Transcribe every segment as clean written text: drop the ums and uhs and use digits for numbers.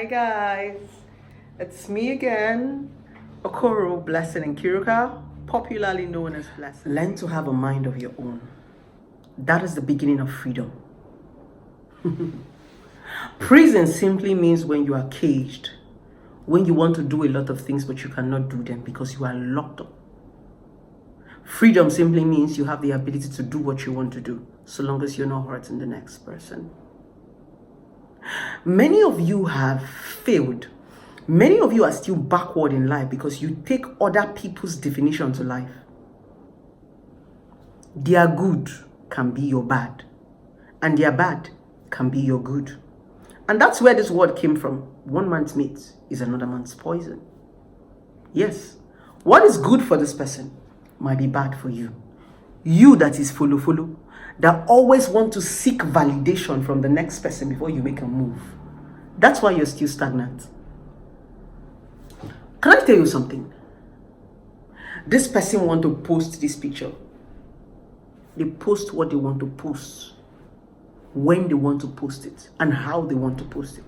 Guys, it's me again, Okoro Blessing and Kiruka, popularly known as Blessing. Learn to have a mind of your own. That is the beginning of freedom. Prison simply means when you are caged, when you want to do a lot of things but you cannot do them because you are locked up. Freedom simply means you have the ability to do what you want to do, so long as you're not hurting the next person. Many of you have failed. Many of you are still backward in life because you take other people's definition to life. Their good can be your bad, and their bad can be your good. And that's where this word came from. One man's meat is another man's poison. Yes, what is good for this person might be bad for you. You that is follow, that always want to seek validation from the next person before you make a move. That's why you're still stagnant. Can I tell you something? This person want to post this picture. They post what they want to post, when they want to post it, and how they want to post it.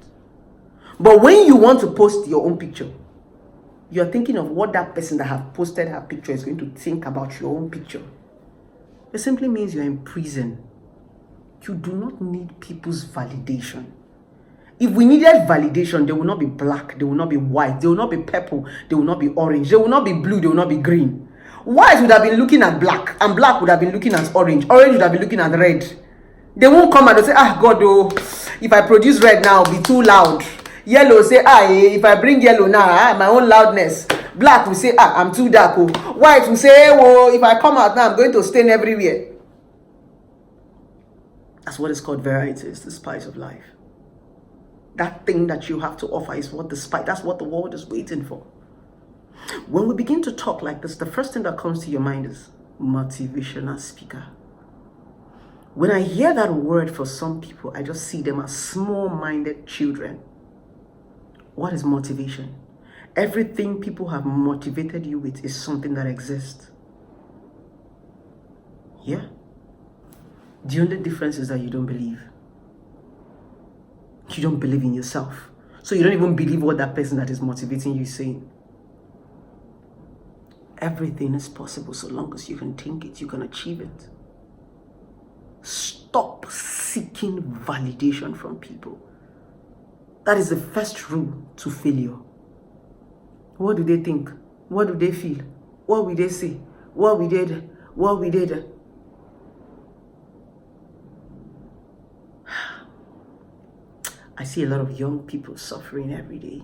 But when you want to post your own picture, you're thinking of what that person that have posted her picture is going to think about your own picture. It simply means you're in prison. You do not need people's validation. If we needed validation, they will not be black, they will not be white, they will not be purple, they will not be orange, they will not be blue, they will not be green. White would have been looking at black, and black would have been looking at orange, orange would have been looking at red. They won't come and say, God, oh, if I produce red now, it'll be too loud. Yellow say, if I bring yellow now, my own loudness. Black will say, I'm too dark. Oh. White will say, oh, if I come out now, I'm going to stain everywhere. That's what is called variety. It's the spice of life. That thing that you have to offer is what the spice, that's what the world is waiting for. When we begin to talk like this, the first thing that comes to your mind is motivational speaker. When I hear that word, for some people, I just see them as small-minded children. What is motivation? Everything people have motivated you with is something that exists. Yeah. The only difference is that you don't believe. You don't believe in yourself. So you don't even believe what that person that is motivating you is saying. Everything is possible so long as you can think it, you can achieve it. Stop seeking validation from people. That is the first rule to failure. What do they think? What do they feel? What will they say? What we did? What we did? I see a lot of young people suffering every day.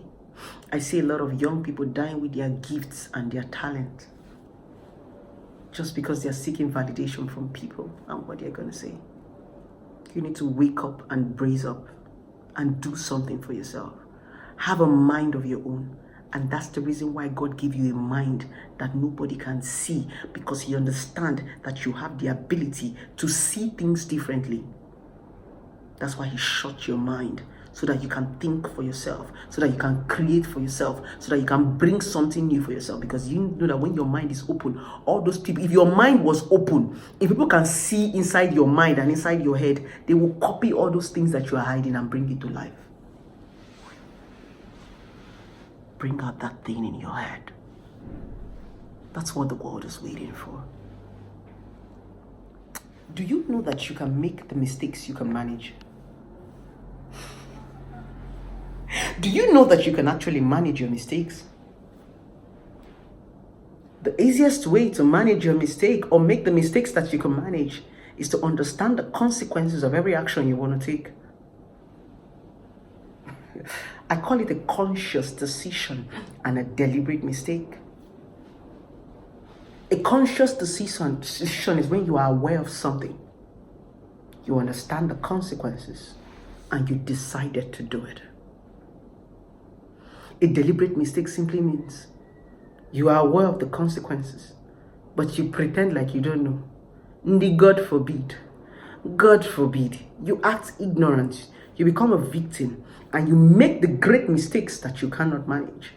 I see a lot of young people dying with their gifts and their talent just because they're seeking validation from people and what they're going to say. You need to wake up and brace up and do something for yourself. Have a mind of your own. And that's the reason why God gave you a mind that nobody can see, because He understands that you have the ability to see things differently. That's why He shut your mind, so that you can think for yourself, so that you can create for yourself, so that you can bring something new for yourself. Because you know that when your mind is open, all those people, if your mind was open, if people can see inside your mind and inside your head, they will copy all those things that you are hiding and bring it to life. Bring out that thing in your head. That's what the world is waiting for. Do you know that you can make the mistakes you can manage? Do you know that you can actually manage your mistakes? The easiest way to manage your mistake or make the mistakes that you can manage is to understand the consequences of every action you want to take. I call it a conscious decision and a deliberate mistake. A conscious decision is when you are aware of something. You understand the consequences and you decided to do it. A deliberate mistake simply means you are aware of the consequences, but you pretend like you don't know. God forbid. God forbid. You act ignorant. You become a victim and you make the great mistakes that you cannot manage.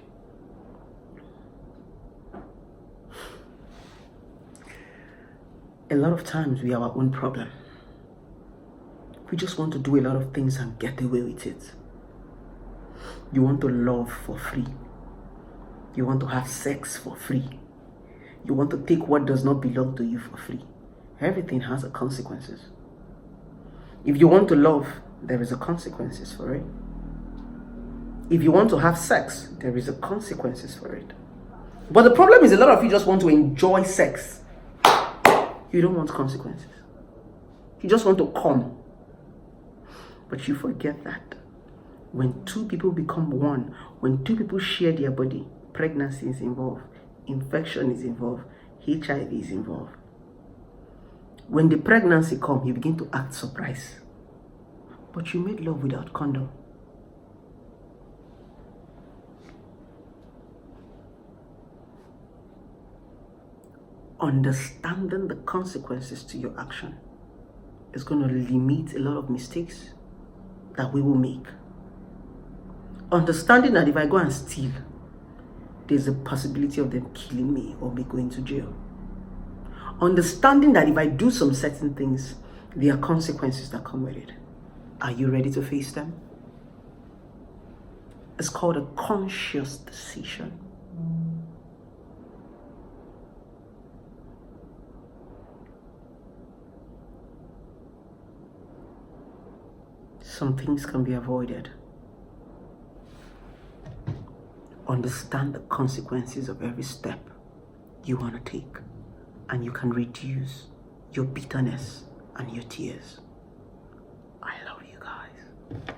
A lot of times we are our own problem. We just want to do a lot of things and get away with it. You want to love for free. You want to have sex for free. You want to take what does not belong to you for free. Everything has a consequences. If you want to love, there is a consequences for it. If you want to have sex, there is a consequences for it. But the problem is a lot of you just want to enjoy sex. You don't want consequences. You just want to come. But you forget that when two people become one, when two people share their body, pregnancy is involved, infection is involved, HIV is involved. When the pregnancy comes, you begin to act surprised. But you made love without condom. Understanding the consequences to your action is going to limit a lot of mistakes that we will make. Understanding that if I go and steal, there's a possibility of them killing me or me going to jail. Understanding that if I do some certain things, there are consequences that come with it. Are you ready to face them? It's called a conscious decision. Some things can be avoided. Understand the consequences of every step you want to take, and you can reduce your bitterness and your tears. I love you guys.